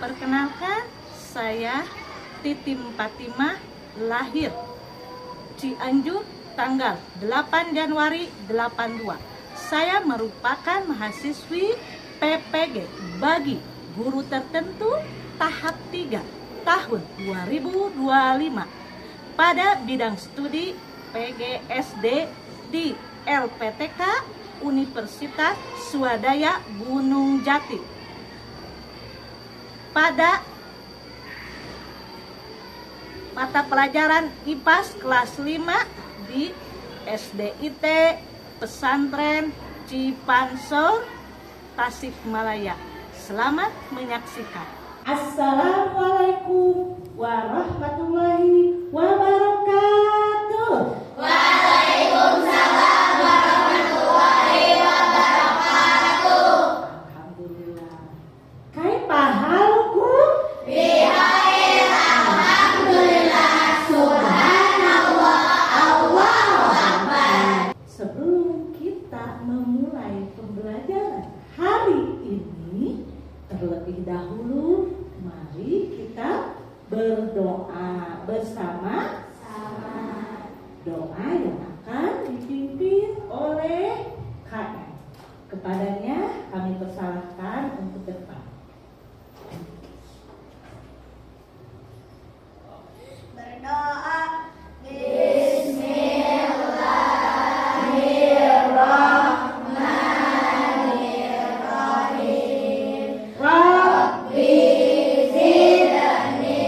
Perkenalkan, saya Titim Fatimah, lahir Cianjur tanggal 8 Januari 82. Saya merupakan mahasiswi PPG bagi guru tertentu tahap 3 tahun 2025 pada bidang studi PGSD di LPTK Universitas Swadaya Gunung Jati. Pada mata pelajaran IPAS kelas 5 di SDIT Pesantren Cipansor, Tasikmalaya. Selamat menyaksikan. Assalamualaikum warahmatullahi wabarakatuh. Waalaikumsalam warahmatullahi wabarakatuh. Alhamdulillah. Kaifa halukum? Bihair, alhamdulillah, subhanallah, Allahu akbar. Sebelum kita memulai pembelajaran hari ini, terlebih dahulu mari kita berdoa bersama. Doa yang akan dipimpin oleh KM. Kepadanya kami persilahkan untuk depan. Berdoa. Bismillahirrahmanirrahim. Rabbi zidni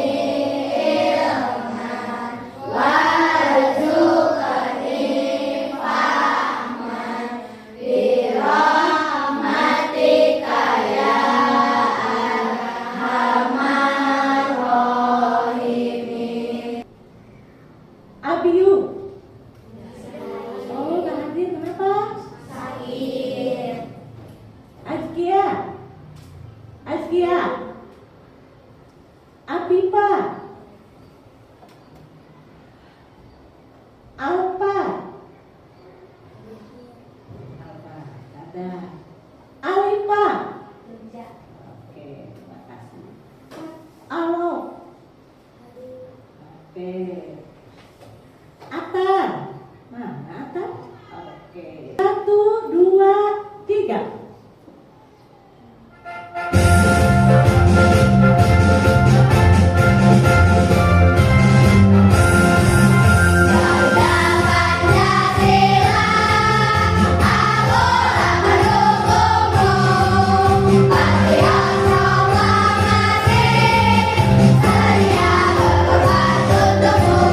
ilman warzuqni fahman birahmatika ya arhamar rahimin. Abiyu. Oh, gak hadir kenapa? Sakit. Azkia. Azkia. Apipa. Alpa. Alpa. Ada. Alifa. Oke, terima kasih. Alo. Oke. Atan. Mana Atan? Oke. 1, 2, 3. Sabda Pancasila, aku mendukungmu. Patriot proklamasi, saya berbuat untukmu.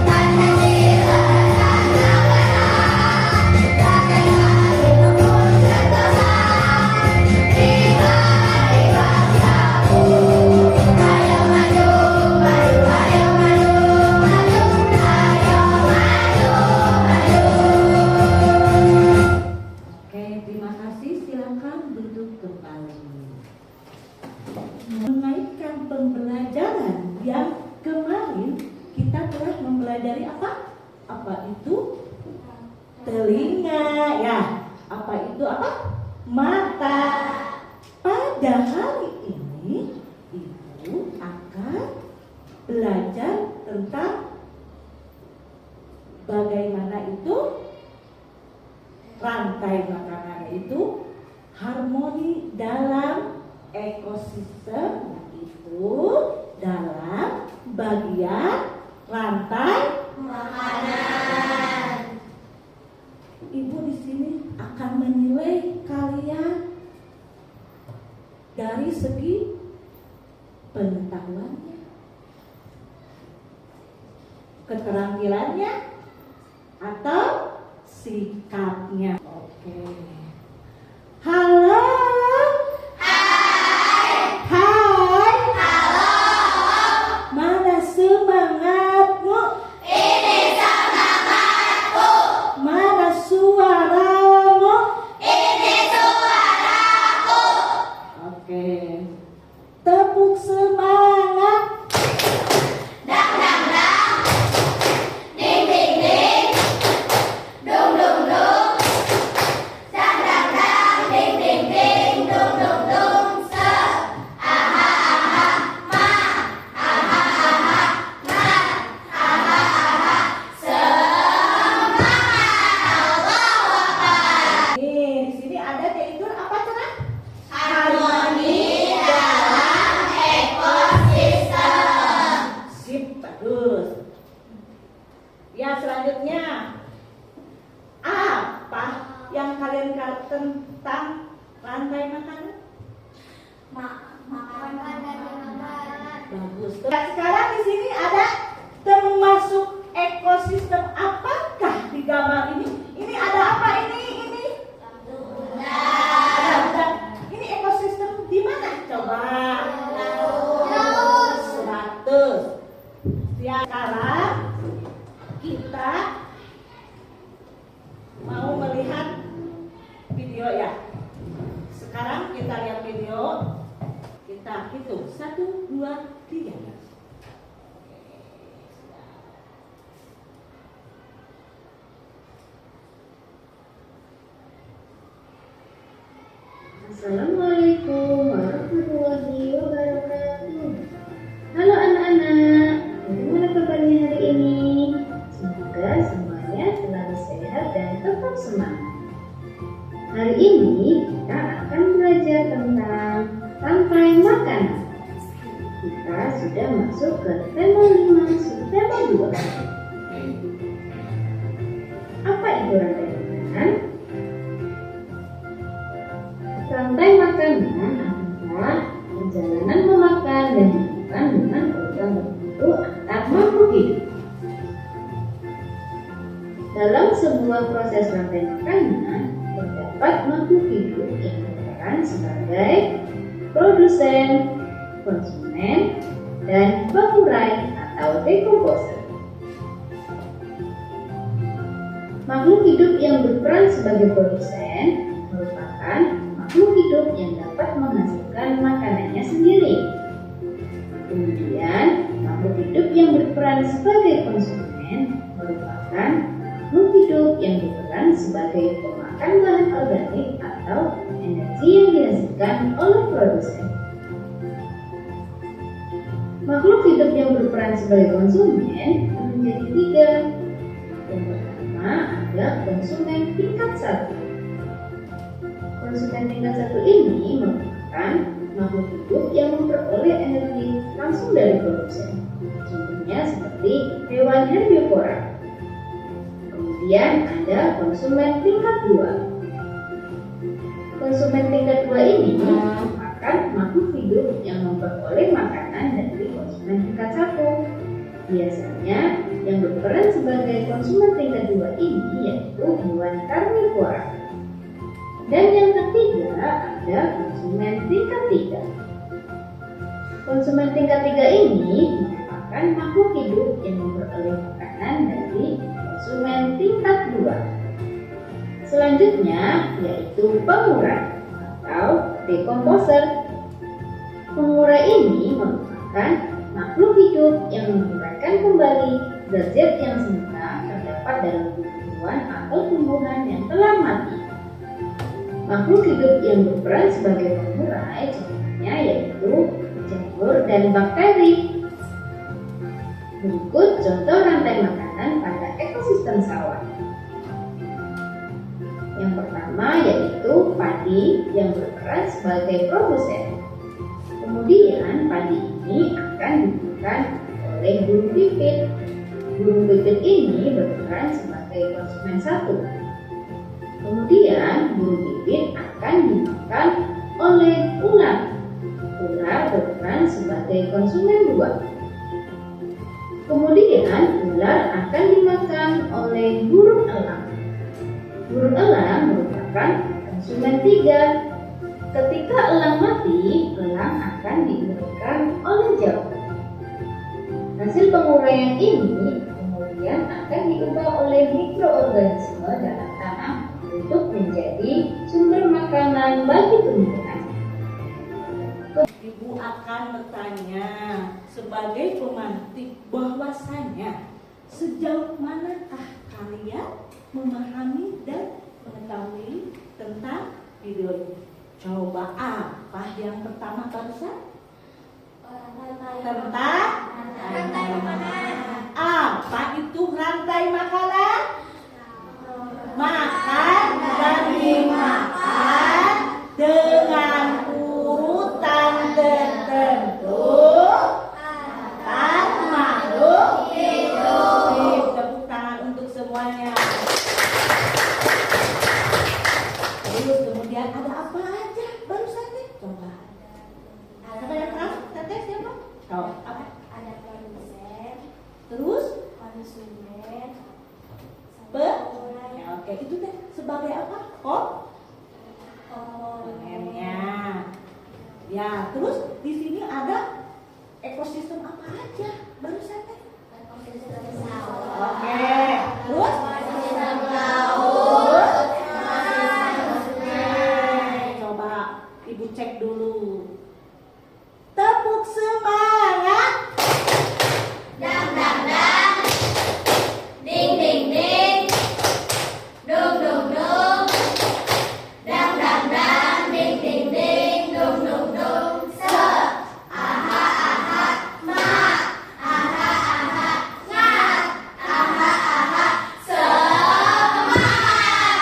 Pancasila dan negara, takkan hidupmu sentosa. Di bangsaku, ayo maju, maju, ayo maju, maju, ayo maju, maju. Oke, terima kasih. Silakan duduk kembali. Menaikkan pembelajaran yang kemarin kita telah mempelajari apa? Apa itu? Telinga, ya. Apa itu apa? Mata. Pada hari ini Ibu akan belajar tentang bagaimana itu rantai makanan itu harmoni dalam ekosistem, yaitu dalam bagian rantai. Makanan. Ibu di sini akan menilai kalian dari segi pengetahuannya, keterampilannya, atau sikapnya. Oke. Halo. Hai. Halo. Mana semangatmu? Ini semangatku. Mana suaramu? Ini suaraku. Oke. Tepuk semangat. Dang dang dang. Ding ding ding. Dung dung dung. Dang dang dang. Ding ding ding. Dung dung dung. Se. Aha. Nah, sekarang di sini ada termasuk ekosistem apakah di gambar ini? Ini ada apa ini? Ada udang. Ini ekosistem di mana? Coba. Seratus. Sekarang kita mau melihat video ya. Sekarang kita lihat video. Kita hitung 1, 2, 3. Assalamualaikum warahmatullahi wabarakatuh. Halo anak-anak, bagaimana kabarnya hari ini? Semoga semuanya selalu sehat dan tetap semangat. Hari ini kita akan belajar tentang rantai makanan. Kita sudah masuk ke tema 5, subtema 2. Apa itu rantai makanan? Rantai makanan adalah perjalanan memakan dan hidupan dengan program tertentu antar makhluk hidup. Dalam sebuah proses rantai makanan, terdapat makhluk hidup yang berperan sebagai produsen, konsumen, dan pengurai atau dekomposer. Makhluk hidup yang berperan sebagai produsen merupakan makhluk hidup yang dapat menghasilkan makanannya sendiri. Kemudian, makhluk hidup yang berperan sebagai konsumen merupakan makhluk hidup yang berperan sebagai pemakan bahan organik atau energi yang dihasilkan oleh produsen. Makhluk hidup yang berperan sebagai konsumen menjadi 3. Yang pertama ada konsumen tingkat 1. Konsumen tingkat 1 ini merupakan makhluk hidup yang memperoleh energi langsung dari produsen. Contohnya seperti hewan herbivora. Kemudian ada konsumen tingkat 2. Konsumen tingkat 2 ini merupakan makhluk hidup yang memperoleh makanan dari konsumen tingkat 1. Biasanya yang berperan sebagai konsumen tingkat 2 ini yaitu hewan karnivora. Dan yang ketiga ada konsumen tingkat 3. Konsumen tingkat 3 ini merupakan makhluk hidup yang memperoleh makanan dari konsumen tingkat 2. Selanjutnya yaitu pengurai atau dekomposer. Pengurai ini merupakan makhluk hidup yang menguraikan kembali zat-zat yang semula terdapat dalam tumbuhan atau tumbuhan yang telah mati. Makhluk hidup yang berperan sebagai pengurai contohnya yaitu jamur dan bakteri. Berikut contoh rantai makanan pada ekosistem sawah. Yang pertama yaitu padi yang berperan sebagai produsen. Kemudian padi ini akan dimakan oleh burung pipit. Burung pipit ini berperan sebagai konsumen 1. Kemudian burung pipit akan dimakan oleh ular. Ular berperan sebagai konsumen 2. Kemudian ular akan dimakan oleh burung elang. Burung elang merupakan konsumen 3. Ketika elang mati, elang akan diuraikan oleh jamur. Hasil penguraian ini kemudian akan diubah oleh mikroorganisme dalam tanah untuk menjadi sumber makanan bagi tumbuhan. Ibu akan bertanya sebagai pemantik bahwasanya sejauh manakah kalian memahami dan mengetahui tentang video ini? Coba apa yang pertama barusan? Tentang rantai makanan. apa itu rantai makanan? Makan dan dimakan dengan urutan tertentu antar makhluk hidup. Tepuk tangan untuk semuanya. Terus kemudian ada apa aja barusan nih? Coba. Ada yang keras? Teteh siapa? Oh, apa? Oke, itu teh sebagai apa? Komponennya. Ya, terus di sini ada ekosistem apa aja? Barusan teh. Oke, terus? Coba Ibu cek dulu. Tepuk semangat. Dang dang dang, ding ding ding, dung dung dung, dang dang dang, ding ding ding, dung dung dung. Se, aha aha, ma, aha aha, nga, aha aha, semangat.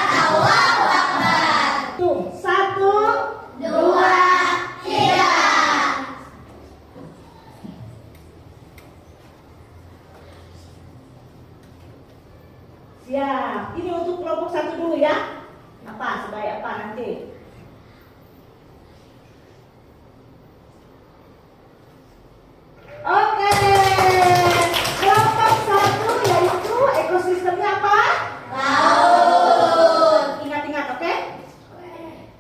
Allahu Akbar. Tuh, 1, 2, 3. siap. Ini untuk kelompok 1 dulu ya. Apa? Sebagai apa nanti? Oke. Kelompok 1 yaitu ekosistemnya apa? Laut. Ingat-ingat, oke?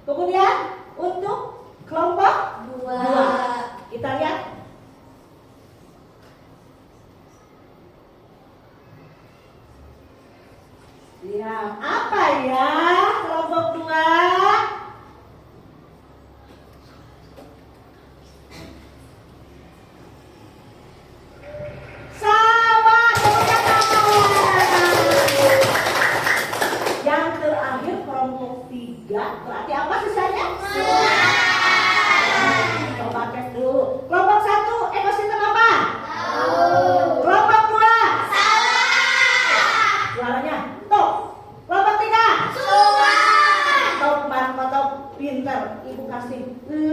Kemudian untuk kelompok 2. Kita lihat. Lihat, apa ya kelompok 2? Sawah, tepuk tangan. Yang terakhir kelompok 3 berarti apa sisanya? Coba tes dulu. Kelompok 1 ekosistem apa? Kelompok 2 suaranya top. Kelompok 3 top, mantap, pinter. Ibu kasih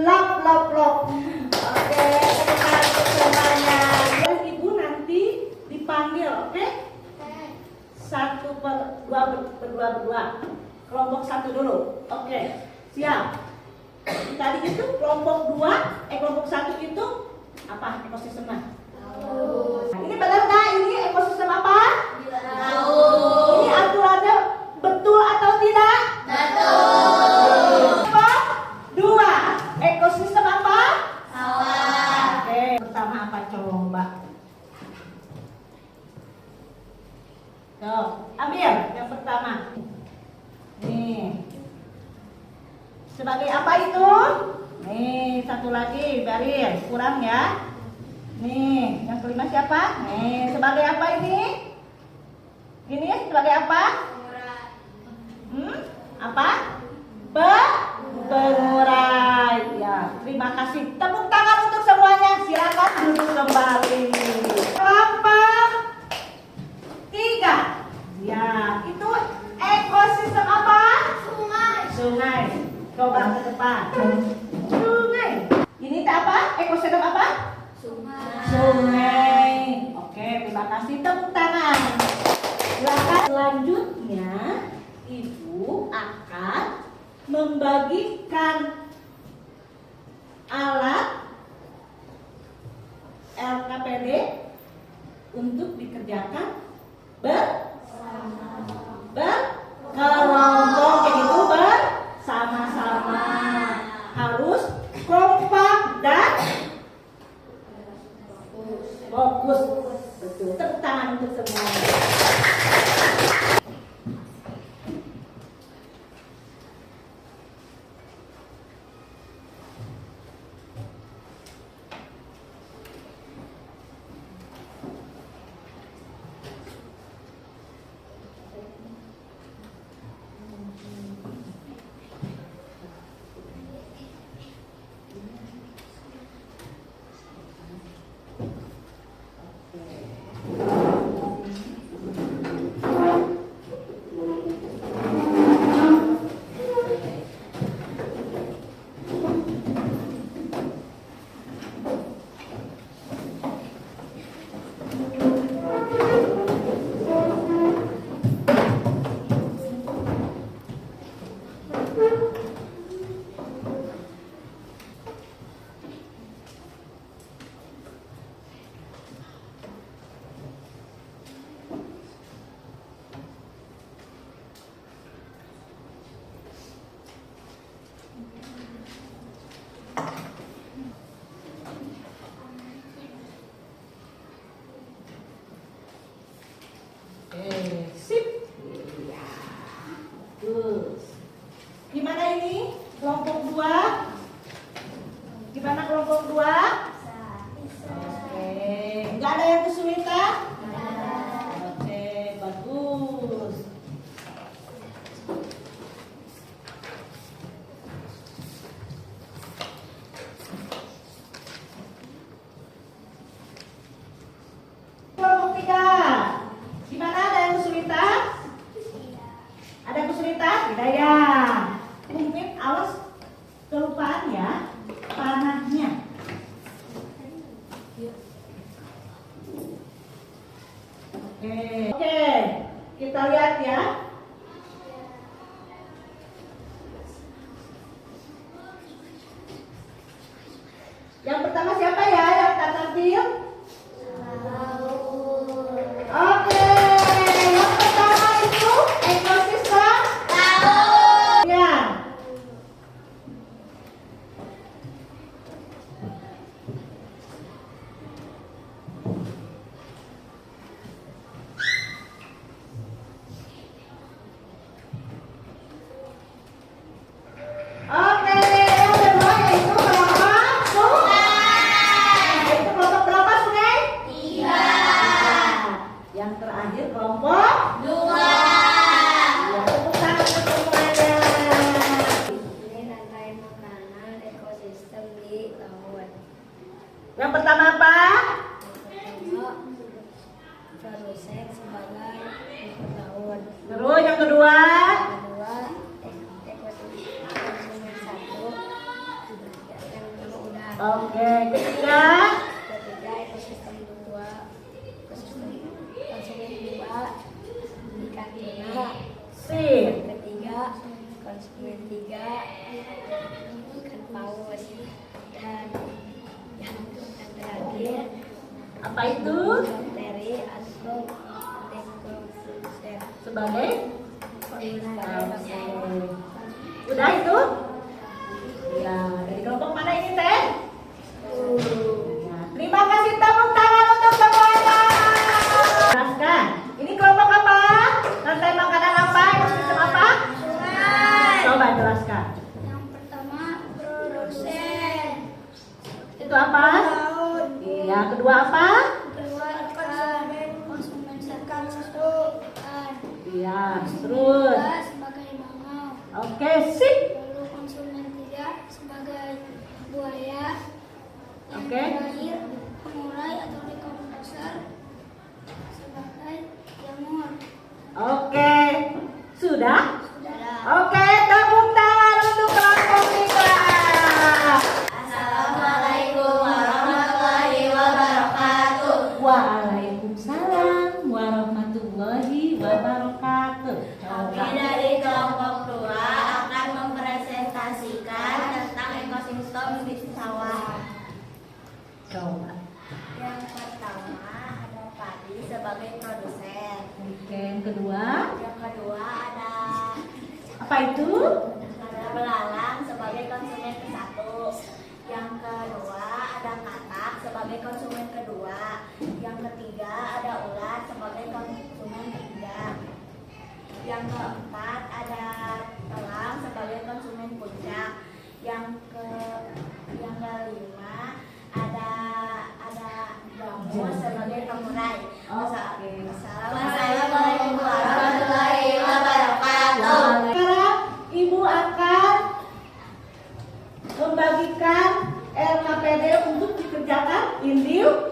lop. Oke, teman semuanya. Dan ibu nanti dipanggil, oke? 1/2 kelompok 1 dulu. Oke, siap. Tadi itu kelompok 2, kelompok 1 itu apa ekosistemnya? Nah, ini benar nggak? Ini ekosistem apa? Ini aturannya betul atau tidak? Kelompok 2, ekosistem apa? Oke, pertama apa coba? Tuh, ambil yang pertama. Nih. Sebagai apa itu? Nih, satu lagi, biarin, kurang ya. Nih, yang kelima siapa? Nih, sebagai apa ini? Ini sebagai apa? Apa? Pengurai. Ya, terima kasih. Tepuk tangan untuk semuanya. Silakan duduk kembali. Kelompok 3. Ya, itu ekosistem apa? Sungai. Coba ke depan. Sungai. Ini apa? Ekosistem apa? Sungai. Oke, terima kasih. Tepuk tangan. Silakan. Selanjutnya, Ibu akan membagikan alat LKPD untuk dikerjakan berkelompok, yaitu bersama-sama. Harus kompak dan fokus. Betul. Tepuk tangan untuk semua. anak kelompok 2? Oke, nggak ada yang kesulitan? Oke, bagus. Kelompok 3. Gimana, ada yang kesulitan? Ada yang kesulitan? Tidak ya. Mungkin awas kelupaan ya panahnya. Oke, kita lihat ya. Yang pertama siapa ya yang tak tampil? Oke, yang pertama itu ekosistem laut. Ya. Oke, yang kedua yaitu kelompok sungai. Itu kelompok berapa sungai? 3. Yang terakhir kelompok 2. ya, tepuk tangan untuk semuanya. Ini rantai makanan ekosistem di laut. Yang pertama apa? Produsen sebagai rumput laut. Terus yang kedua? Kedua, ekosistem konsumen satu. Yang pertama udah. Oke, ketiga? Ketiga, ekosistem dua. Ekosistem konsumen dua. Ikan tuna. Sip. Yang ketiga, konsumen tiga. Ikan paus. Dan yang terakhir, Apa itu? bakteri atau dekonsisten. Sebagai? Oke. Udah itu? Ya, dari kelompok mana ini Teh? Ya, terima kasih, tepuk tangan untuk semuanya. Jelaskan. Ini kelompok apa? Rantai makanan apa? Ekosistem apa? Coba jelaskan. Yang pertama, produsen. Itu apa? Laut. Iya, kedua apa? Kedua, konsumen ikan satu. Iya, terus. Kedua, sebagai bangau. Oke, sip. Lalu konsumen tiga sebagai buaya. Yang Oke. terakhir, pengurai atau dekomposer sebagai jamur. Oke. Sudah? Sudah. Oke, tepuk tangan untuk kelompok 3. Assalamualaikum warahmatullahi wabarakatuh. Waalaikumsalam warahmatullahi wabarakatuh. Kami dari kelompok 2 akan mempresentasikan tentang ekosistem di sawah. Coba. Yang pertama ada padi sebagai produsen. Oke, yang kedua. Yang kedua ada Apa itu? belalang sebagai konsumen ke-1. Yang kedua ada katak sebagai konsumen kedua. Yang ketiga ada ulat sebagai konsumen ketiga. Yang keempat ada elang sebagai konsumen puncak. Yang kelima ada jamur sebagai pengurai. Oke. Assalamualaikum warahmatullahi wabarakatuh. Sekarang Ibu akan membagikan LKPD untuk dikerjakan individu.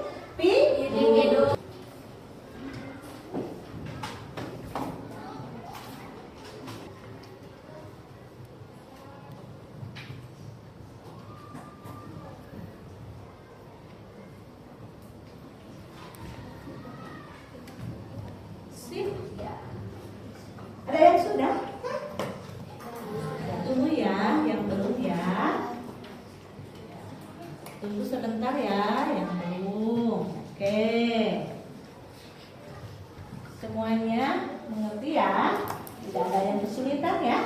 Sip. Ada yang sudah? Tunggu ya, yang belum ya. Tunggu sebentar ya, yang belum. Oke. Semuanya mengerti ya? Tidak ada yang kesulitan ya?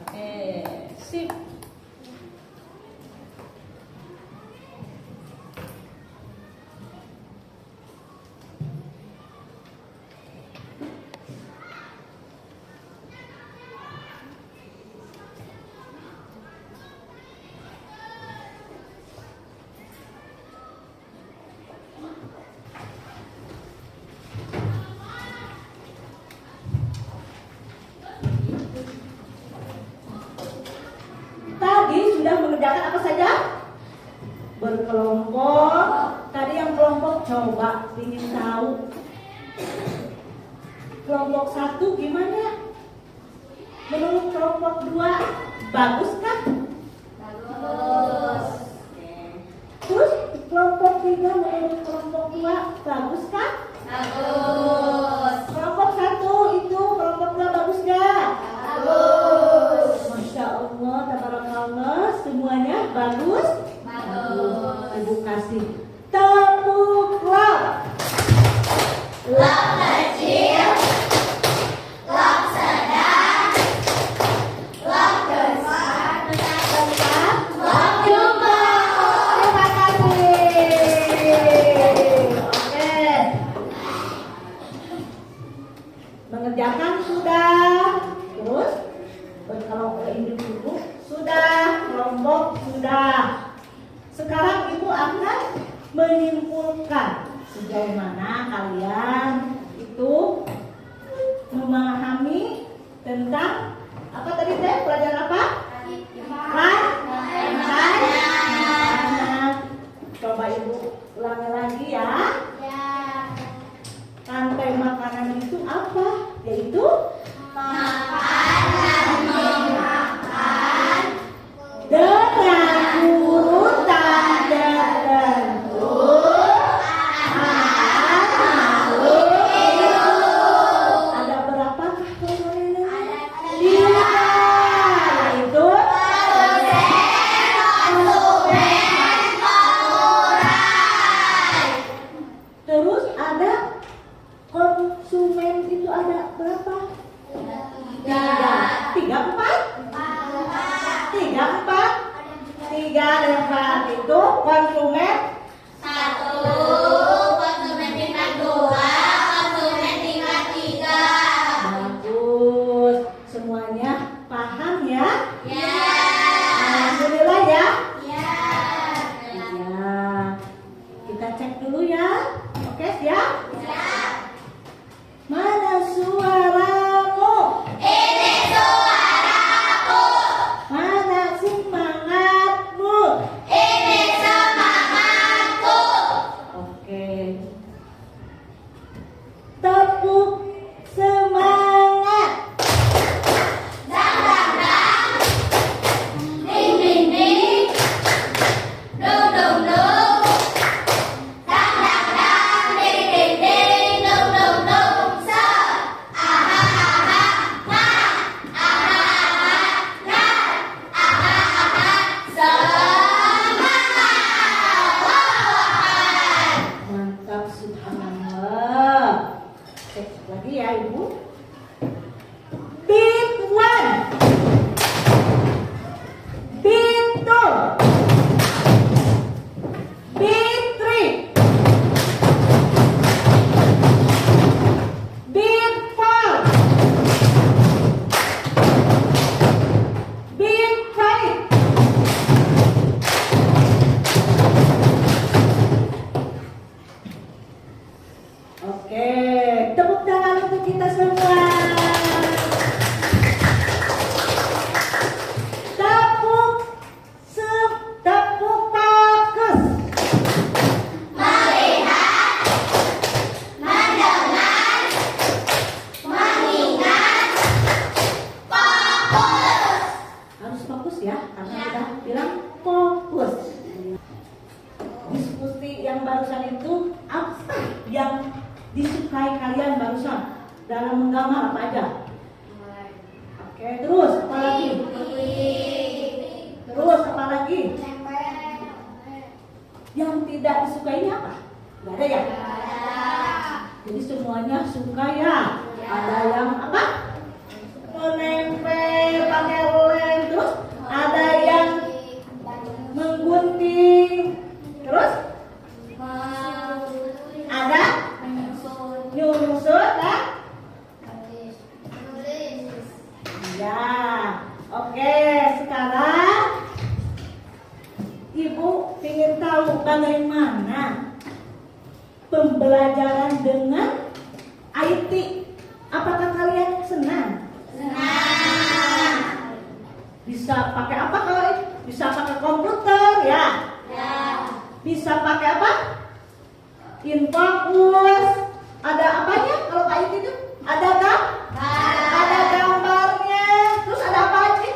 Oke, sip. berkelompok. Tadi yang kelompok coba ingin tahu. Kelompok 1 gimana? Menurut kelompok 2 bagus kan? Bagus. Terus kelompok 3 menurut kelompok 2 bagus kan? Bagus. Kelompok 1 itu kelompok 2 bagus gak? Bagus. Masya Allah, tabarakallah, semuanya bagus. Bagus. Ibu kasih tepuk lap. Lap kecil, lap sedang, lap besar, lap jumbo. Terima kasih. Oke. Mengerjakan sudah. Terus kalau ini dulu sudah, kelompok sudah. Sekarang ibu akan menyimpulkan sejauh mana kalian itu memahami tentang apa tadi teh, pelajaran apa? Makanan. Coba ibu ulangi lagi ya. Rantai makanan itu apa? Yaitu dengan urutan tertentu. Ada berapakah komponennya? 5, yaitu terus ada konsumen itu ada berapa? 3, 4? 3 dan 4 itu konsumen. Konsumen tingkat 2, konsumen tingkat 3. Bagus, semuanya paham ya? Ya. Alhamdulillah ya. Ya. Ya, kita cek dulu ya. Oke siap? Siap. Mana suaramu? Ini suaraku. Mana semangatmu? Ini semangatku. Oke. Tepuk semangat. Dang dang dang. Ding ding ding. Dung dung dung. Dang dang dang. Ding ding ding. Dung dung dung. Se. Aha aha. Ma. Aha aha. Na. Aha aha. Semangat. Mantap, subhanallah. Cek lagi ya ibu. Beat 1, beat 2, beat 3, beat 4, beat 5. Oke, tepuk tangan untuk kita semua. Tepuk bagus. Melihat, mendengar, mengingat, fokus. Harus fokus ya, karena udah bilang fokus. Diskusi yang barusan itu apa yang disukai kalian barusan dalam menggambar apa aja? Oke, terus apa lagi? Terus apa lagi? Yang tidak disukainya apa? Gak ada ya? Jadi semuanya suka ya. Ada yang apa? Menempel pakai lem. Terus ada yang menggunting. Terus ada nyusun dan ya. Oke, sekarang ibu ingin tahu bagaimana pembelajaran dengan IT. Apakah kalian senang? Senang. Bisa pakai apa kalau bisa pakai komputer ya? Ya. Bisa pakai apa? Infocus. Ada apanya kalau kayak gitu? Ada ada gambarnya. Terus ada apa lagi?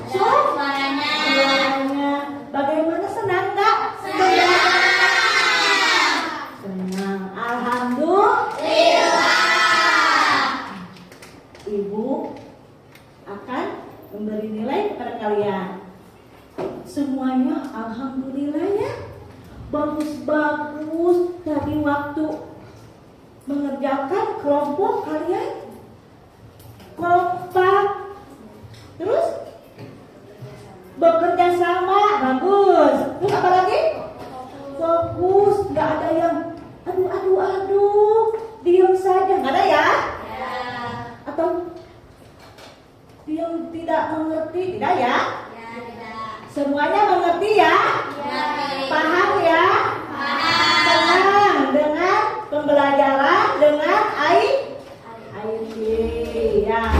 Suaranya. Suaranya. Bagaimana, senang nggak? Senang. Alhamdulillah. Ibu akan memberi nilai kepada kalian. Semuanya alhamdulillah ya. Bagus-bagus. Tadi waktu mengerjakan kelompok kalian kompak. Terus bekerja sama, bagus. Terus apa lagi? Fokus. Nggak ada yang aduh, diam saja. Nggak ada ya? Atau diam tidak mengerti? Tidak ya? Semuanya mengerti ya? Paham ya? Senang dengan pembelajaran dengan IT ya,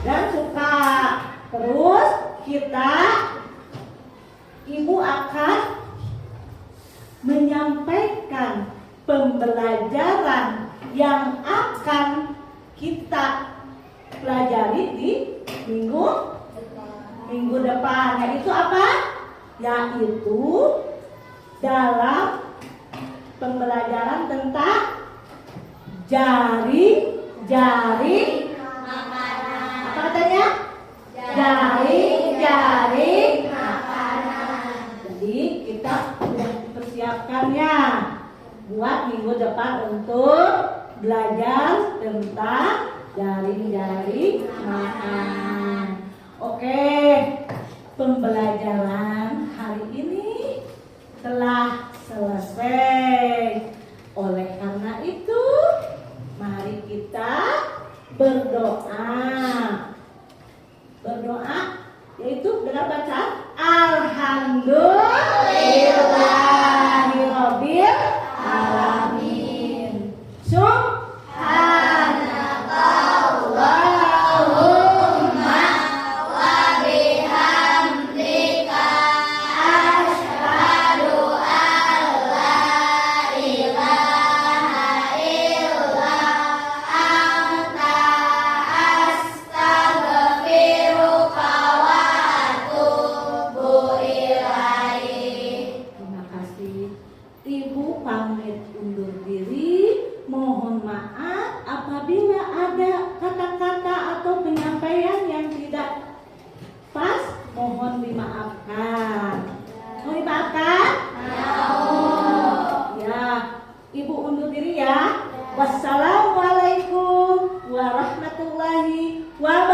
dan suka. Terus ibu akan menyampaikan pembelajaran yang akan kita pelajari di minggu depan. Yaitu apa? Yaitu dalam pembelajaran tentang jari-jari Makanan. apa katanya? Jari-jari Makanan. Jadi kita sudah mempersiapkannya buat minggu depan untuk belajar tentang jari-jari makanan. Oke, pembelajaran hari ini telah selesai. Oleh karena itu, mari kita berdoa. Berdoa yaitu dengan bacaan Alhamdulillahirabbil alamin. Subhanakallahumma wa bihamdika asyhadu an la ilaha illa anta astaghfiruka wa atubu ilaik. Terima kasih. Ibu pamit undur diri. Mohon maaf apabila ada kata-kata atau penyampaian yang tidak pas. Mohon dimaafkan. Mau dimaafkan? Ya, ibu undur diri ya. Wassalamualaikum warahmatullahi wabarakatuh.